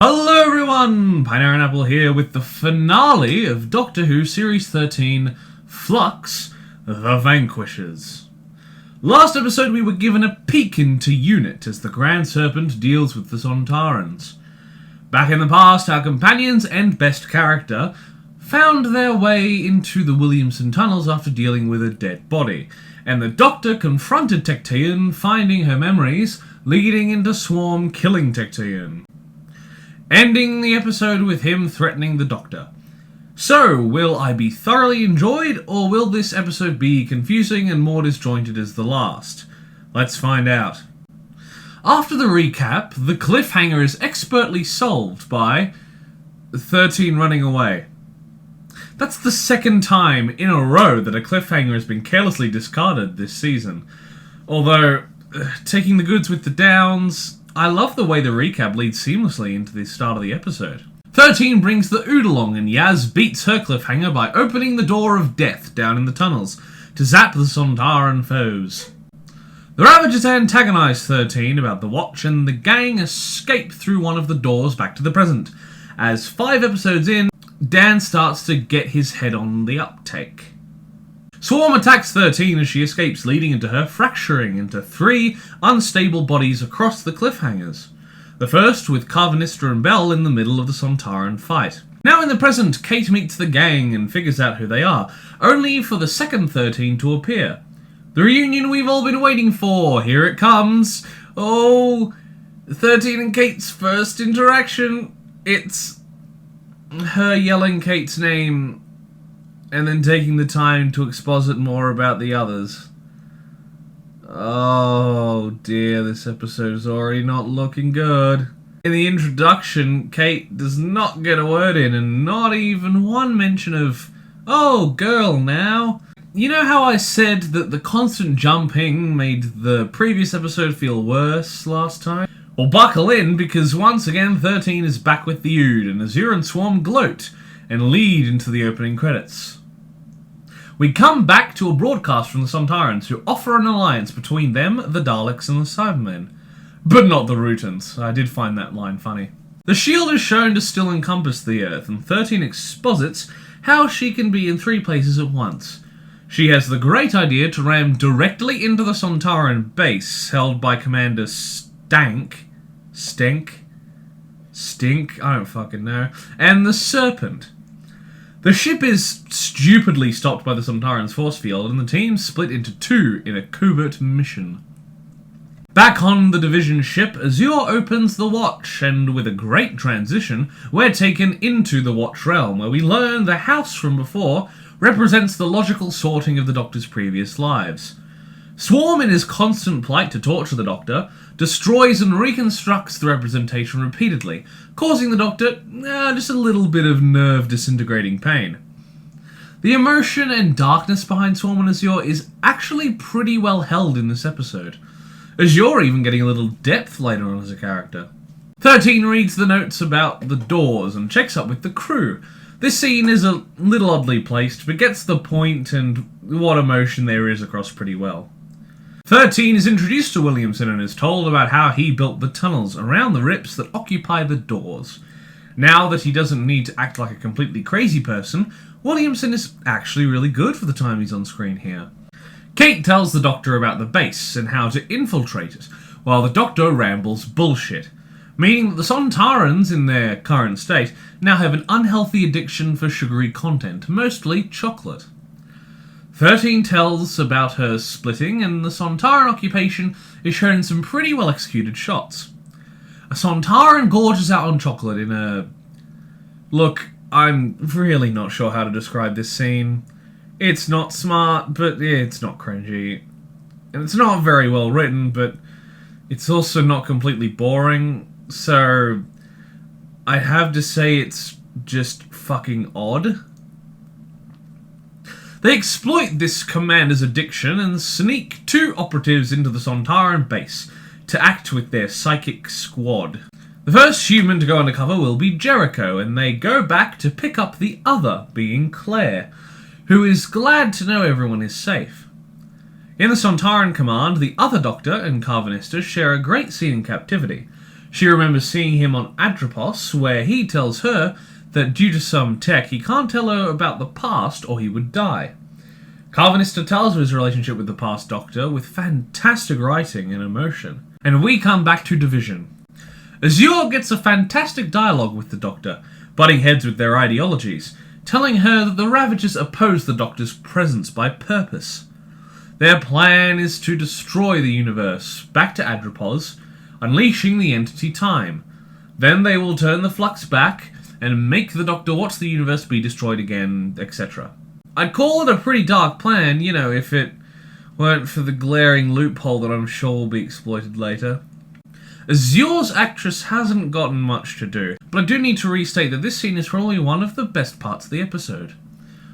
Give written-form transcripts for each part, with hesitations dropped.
Hello everyone! Pineaaronapple here with the finale of Doctor Who Series 13, Flux, The Vanquishers. Last episode we were given a peek into UNIT as the Grand Serpent deals with the Sontarans. Back in the past, our companions and best character found their way into the Williamson tunnels after dealing with a dead body, and the Doctor confronted Tecteun, finding her memories, leading into Swarm killing Tecteun, ending the episode with him threatening the Doctor. So, will I be thoroughly enjoyed, or will this episode be confusing and more disjointed as the last? Let's find out. After the recap, the cliffhanger is expertly solved by 13 running away. That's the second time in a row that a cliffhanger has been carelessly discarded this season. Although, taking the goods with the downs, I love the way the recap leads seamlessly into the start of the episode. 13 brings the Ood along, and Yaz beats her cliffhanger by opening the door of death down in the tunnels to zap the Sontaran foes. The Ravagers antagonize 13 about the Watch, and the gang escape through one of the doors back to the present. As 5 episodes in, Dan starts to get his head on the uptake. Swarm attacks 13 as she escapes, leading into her fracturing into 3 unstable bodies across the cliffhangers. The first with Carvanista and Bell in the middle of the Sontaran fight. Now in the present, Kate meets the gang and figures out who they are, only for the second 13 to appear. The reunion we've all been waiting for, here it comes! Oh, 13 and Kate's first interaction. It's her yelling Kate's name and then taking the time to exposit more about the others. Oh dear, this episode is already not looking good. In the introduction, Kate does not get a word in, and not even one mention of, "Oh, girl, now." You know how I said that the constant jumping made the previous episode feel worse last time? Well, buckle in, because once again 13 is back with the Ood, and Azure and Swarm gloat and lead into the opening credits. We come back to a broadcast from the Sontarans, who offer an alliance between them, the Daleks, and the Cybermen. But not the Rootans. I did find that line funny. The shield is shown to still encompass the Earth, and 13 exposits how she can be in 3 places at once. She has the great idea to ram directly into the Sontaran base, held by Commander Stink, I don't fucking know, and the Serpent. The ship is stupidly stopped by the Sontaran's force field, and the team split into 2 in a covert mission. Back on the Division ship, Azure opens the Watch, and with a great transition, we're taken into the Watch realm, where we learn the house from before represents the logical sorting of the Doctor's previous lives. Swarm, in his constant plight to torture the Doctor, destroys and reconstructs the representation repeatedly, causing the Doctor just a little bit of nerve disintegrating pain. The emotion and darkness behind Swarm and Azure is actually pretty well held in this episode. Azure even getting a little depth later on as a character. 13 reads the notes about the doors and checks up with the crew. This scene is a little oddly placed, but gets the point and what emotion there is across pretty well. 13 is introduced to Williamson and is told about how he built the tunnels around the rips that occupy the doors. Now that he doesn't need to act like a completely crazy person, Williamson is actually really good for the time he's on screen here. Kate tells the Doctor about the base and how to infiltrate it, while the Doctor rambles bullshit, meaning that the Sontarans, in their current state, now have an unhealthy addiction for sugary content, mostly chocolate. 13 tells about her splitting, and the Sontaran occupation is shown in some pretty well executed shots. A Sontaran gorges out on chocolate in a... Look, I'm really not sure how to describe this scene. It's not smart, but it's not cringy. And it's not very well written, but it's also not completely boring, so I'd have to say it's just fucking odd. They exploit this commander's addiction and sneak 2 operatives into the Sontaran base to act with their psychic squad. The first human to go undercover will be Jericho, and they go back to pick up the other, being Claire, who is glad to know everyone is safe. In the Sontaran command, the other Doctor and Carvanista share a great scene in captivity, She remembers seeing him on Atropos, where he tells her that due to some tech, he can't tell her about the past or he would die. Carvanista tells her his relationship with the past Doctor with fantastic writing and emotion. And we come back to Division. Azure gets a fantastic dialogue with the Doctor, butting heads with their ideologies, telling her that the Ravagers oppose the Doctor's presence by purpose. Their plan is to destroy the universe, back to Atropos, unleashing the entity Time. Then they will turn the Flux back and make the Doctor watch the universe be destroyed again, etc. I'd call it a pretty dark plan, if it weren't for the glaring loophole that I'm sure will be exploited later. Azure's actress hasn't gotten much to do, but I do need to restate that this scene is probably one of the best parts of the episode.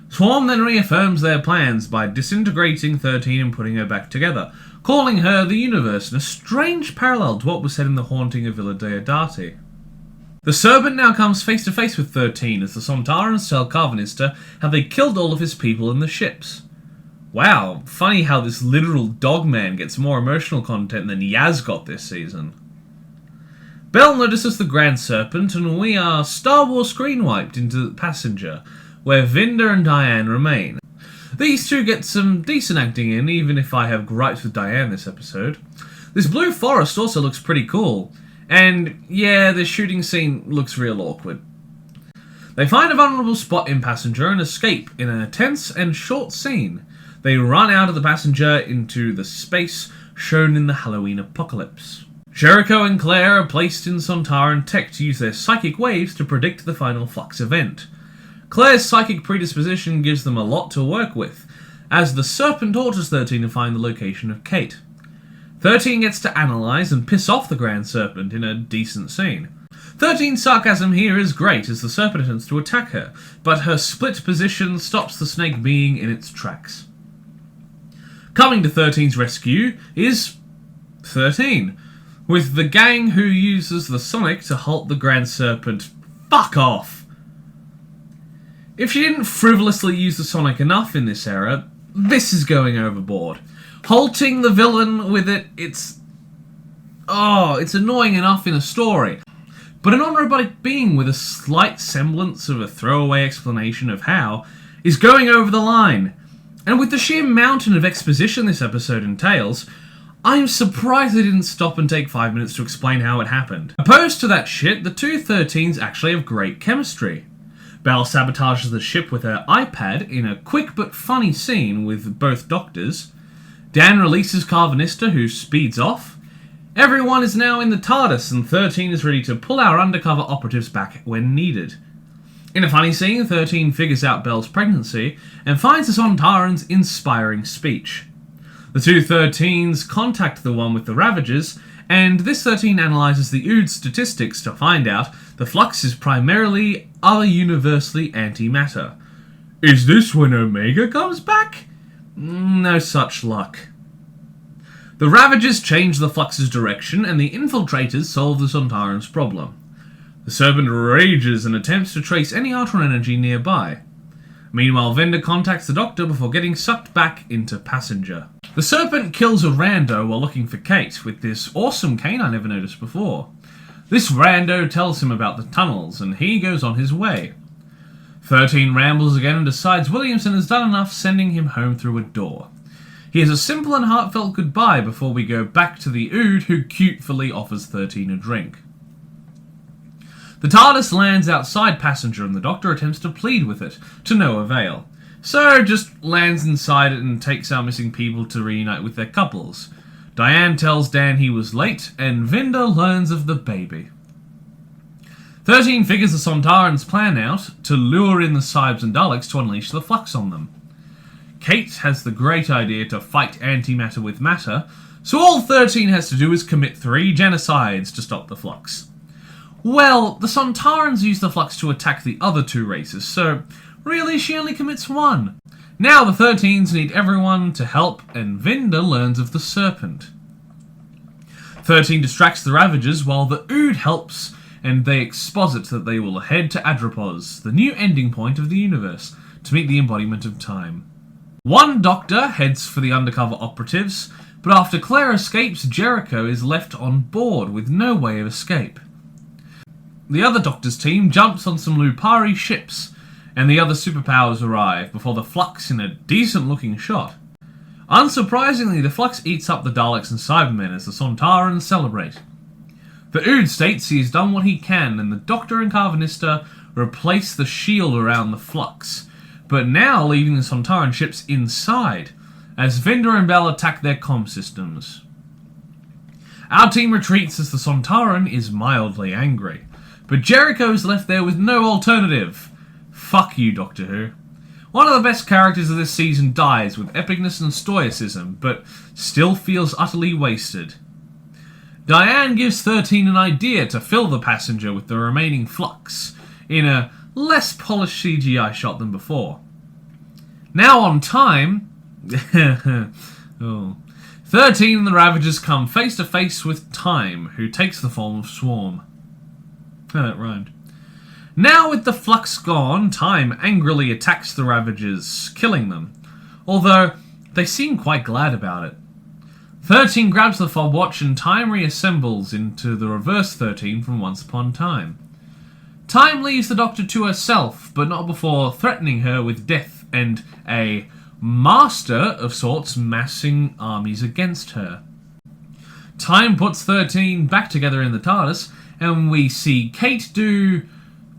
Swarm then reaffirms their plans by disintegrating 13 and putting her back together, calling her the universe in a strange parallel to what was said in the haunting of Villa Deodati. The Serpent now comes face to face with 13 as the Sontarans tell Carvanista how they killed all of his people in the ships. Wow, funny how this literal dogman gets more emotional content than Yaz got this season. Bell notices the Grand Serpent and we are Star Wars screen-wiped into Passenger, where Vinda and Diane remain. These two get some decent acting in, even if I have gripes with Diane this episode. This blue forest also looks pretty cool. And yeah, the shooting scene looks real awkward. They find a vulnerable spot in Passenger and escape in a tense and short scene. They run out of the Passenger into the space shown in the Halloween apocalypse. Jericho and Claire are placed in Sontaran tech to use their psychic waves to predict the final Flux event. Claire's psychic predisposition gives them a lot to work with, as the Serpent tortures 13 to find the location of Kate. 13 gets to analyse and piss off the Grand Serpent in a decent scene. 13's sarcasm here is great as the Serpent attempts to attack her, but her split position stops the snake being in its tracks. Coming to 13's rescue is 13, with the gang who uses the Sonic to halt the Grand Serpent. Fuck off! If she didn't frivolously use the Sonic enough in this era, this is going overboard. Halting the villain with it, it's annoying enough in a story. But a non-robotic being with a slight semblance of a throwaway explanation of how is going over the line. And with the sheer mountain of exposition this episode entails, I'm surprised they didn't stop and take 5 minutes to explain how it happened. Opposed to that shit, the two 13s actually have great chemistry. Belle sabotages the ship with her iPad in a quick but funny scene with both Doctors. Dan releases Carvanista, who speeds off. Everyone is now in the TARDIS, and 13 is ready to pull our undercover operatives back when needed. In a funny scene, 13 figures out Belle's pregnancy and finds the Sontaran's inspiring speech. The two 13s contact the one with the Ravagers, and this 13 analyses the OOD's statistics to find out the Flux is primarily other universally antimatter. Is this when Omega comes back? No such luck. The Ravagers change the Flux's direction, and the Infiltrators solve the Sontaran's problem. The Serpent rages and attempts to trace any Ultron energy nearby. Meanwhile, Venda contacts the Doctor before getting sucked back into Passenger. The Serpent kills a rando while looking for Kate, with this awesome cane I never noticed before. This rando tells him about the tunnels, and he goes on his way. 13 rambles again and decides Williamson has done enough, sending him home through a door. He has a simple and heartfelt goodbye before we go back to the OOD, who cutefully offers 13 a drink. The TARDIS lands outside Passenger and the Doctor attempts to plead with it, to no avail. So just lands inside it and takes our missing people to reunite with their couples. Diane tells Dan he was late, and Vinda learns of the baby. 13 figures the Sontarans' plan out to lure in the Cybes and Daleks to unleash the Flux on them. Kate has the great idea to fight antimatter with matter, so all 13 has to do is commit 3 genocides to stop the Flux. Well, the Sontarans use the Flux to attack the other 2 races, so really she only commits 1. Now the 13s need everyone to help, and Vinda learns of the Serpent. 13 distracts the Ravagers while the OOD helps, and they exposit that they will head to Atropos, the new ending point of the universe, to meet the embodiment of time. One Doctor heads for the undercover operatives, but after Claire escapes, Jericho is left on board with no way of escape. The other Doctor's team jumps on some Lupari ships, and the other superpowers arrive before the Flux in a decent-looking shot. Unsurprisingly, the Flux eats up the Daleks and Cybermen as the Sontarans celebrate. The Ood states he has done what he can, and the Doctor and Carvanista replace the shield around the Flux, but now leaving the Sontaran ships inside, as Vinder and Bell attack their comm systems. Our team retreats as the Sontaran is mildly angry, but Jericho is left there with no alternative. Fuck you, Doctor Who. One of the best characters of this season dies with epicness and stoicism, but still feels utterly wasted. Diane gives 13 an idea to fill the passenger with the remaining Flux, in a less polished CGI shot than before. Now on time... 13 and the Ravagers come face to face with Time, who takes the form of Swarm. That rhymed. Now with the Flux gone, Time angrily attacks the Ravagers, killing them, although they seem quite glad about it. 13 grabs the fob watch and Time reassembles into the reverse 13 from Once Upon a Time. Time leaves the Doctor to herself, but not before threatening her with death and a master of sorts massing armies against her. Time puts 13 back together in the TARDIS, and we see Kate do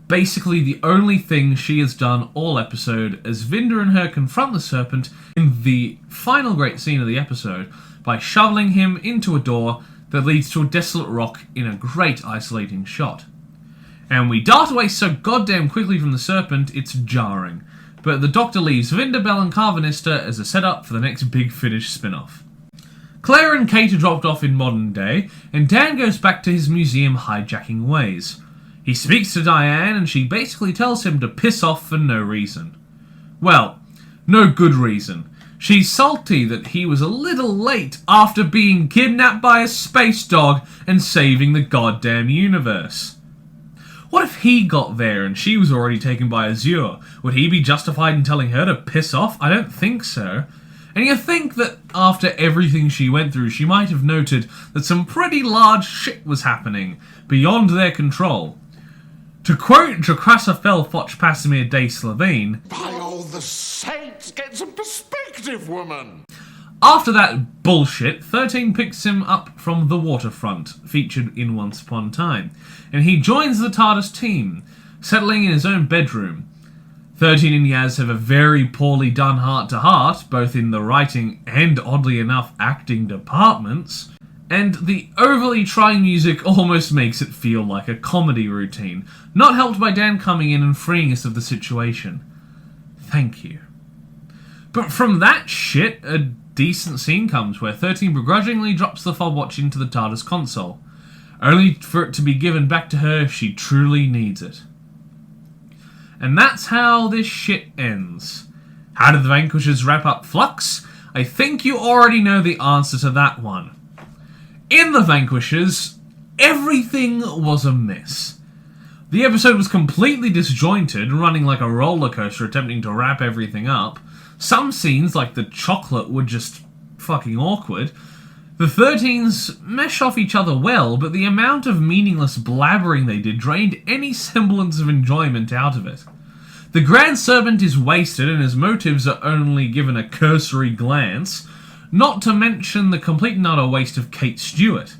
basically the only thing she has done all episode, as Vinder and her confront the Serpent in the final great scene of the episode by shoveling him into a door that leads to a desolate rock in a great isolating shot. And we dart away so goddamn quickly from the Serpent, it's jarring. But the Doctor leaves Vinder, Bell and Carvanista as a setup for the next Big Finish spin-off. Claire and Kate are dropped off in modern day, and Dan goes back to his museum hijacking ways. He speaks to Diane, and she basically tells him to piss off for no reason. Well, no good reason. She's salty that he was a little late after being kidnapped by a space dog and saving the goddamn universe. What if he got there and she was already taken by Azure? Would he be justified in telling her to piss off? I don't think so. And you think that after everything she went through, she might have noted that some pretty large shit was happening beyond their control. To quote Jakrasa Foch Pasimir de Slovene, "By all the saints, get some perspective, woman!" After that bullshit, 13 picks him up from the waterfront, featured in Once Upon a Time, and he joins the TARDIS team, settling in his own bedroom. 13 and Yaz have a very poorly done heart-to-heart, both in the writing and, oddly enough, acting departments, and the overly trying music almost makes it feel like a comedy routine, not helped by Dan coming in and freeing us of the situation. Thank you. But from that shit, a decent scene comes where 13 begrudgingly drops the fob watch into the TARDIS console, only for it to be given back to her if she truly needs it. And that's how this shit ends. How did the Vanquishers wrap up Flux? I think you already know the answer to that one. In the Vanquishers, everything was a mess. The episode was completely disjointed, running like a roller coaster attempting to wrap everything up. Some scenes, like the chocolate, were just fucking awkward. The 13s mesh off each other well, but the amount of meaningless blabbering they did drained any semblance of enjoyment out of it. The Grand Serpent is wasted and his motives are only given a cursory glance, not to mention the complete and utter waste of Kate Stewart.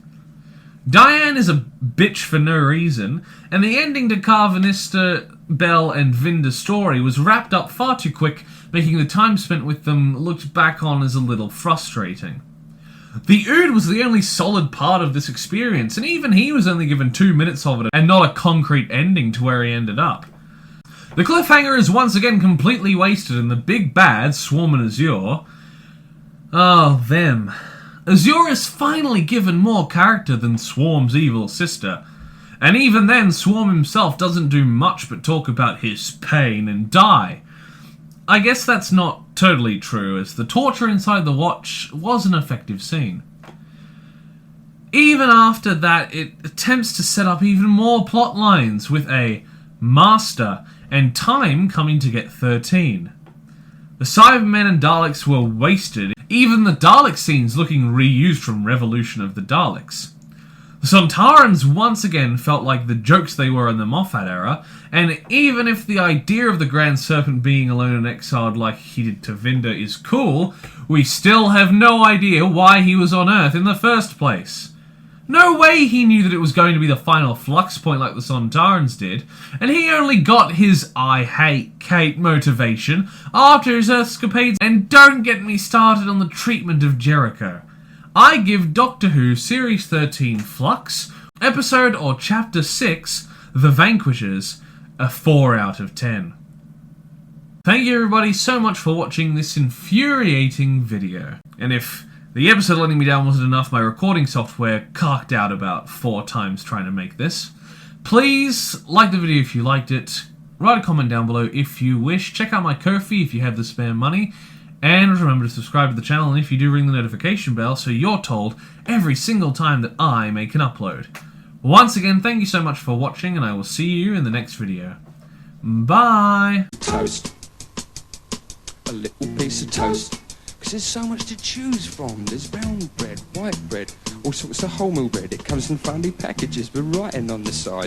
Diane is a bitch for no reason, and the ending to Carvanista, Bell and Vinder's story was wrapped up far too quick, making the time spent with them looked back on as a little frustrating. The Ood was the only solid part of this experience, and even he was only given 2 minutes of it and not a concrete ending to where he ended up. The cliffhanger is once again completely wasted, and the big bad, Swarm and Azure... oh, them. Azure is finally given more character than Swarm's evil sister, and even then Swarm himself doesn't do much but talk about his pain and die. I guess that's not totally true, as the torture inside the watch was an effective scene. Even after that, it attempts to set up even more plot lines, with a master and Time coming to get 13. The Cybermen and Daleks were wasted, even the Dalek scenes looking reused from Revolution of the Daleks. The Sontarans once again felt like the jokes they were in the Moffat era, and even if the idea of the Grand Serpent being alone and exiled like he did to Vinda is cool, we still have no idea why he was on Earth in the first place. No way he knew that it was going to be the final flux point like the Sontarans did, and he only got his I hate Kate motivation after his escapades, and don't get me started on the treatment of Jericho. I give Doctor Who Series 13 Flux, Episode or Chapter 6, The Vanquishers, a 4 out of 10. Thank you everybody so much for watching this infuriating video. And if the episode letting me down wasn't enough, my recording software carked out about 4 times trying to make this. Please like the video if you liked it, write a comment down below if you wish, check out my Ko-fi if you have the spare money, and remember to subscribe to the channel, and if you do, ring the notification bell so you're told every single time that I make an upload. Once again, thank you so much for watching, and I will see you in the next video. Bye! Toast. A little piece of toast. Because there's so much to choose from. There's brown bread, white bread, all sorts of wholemeal bread. It comes in funny packages with writing on the side.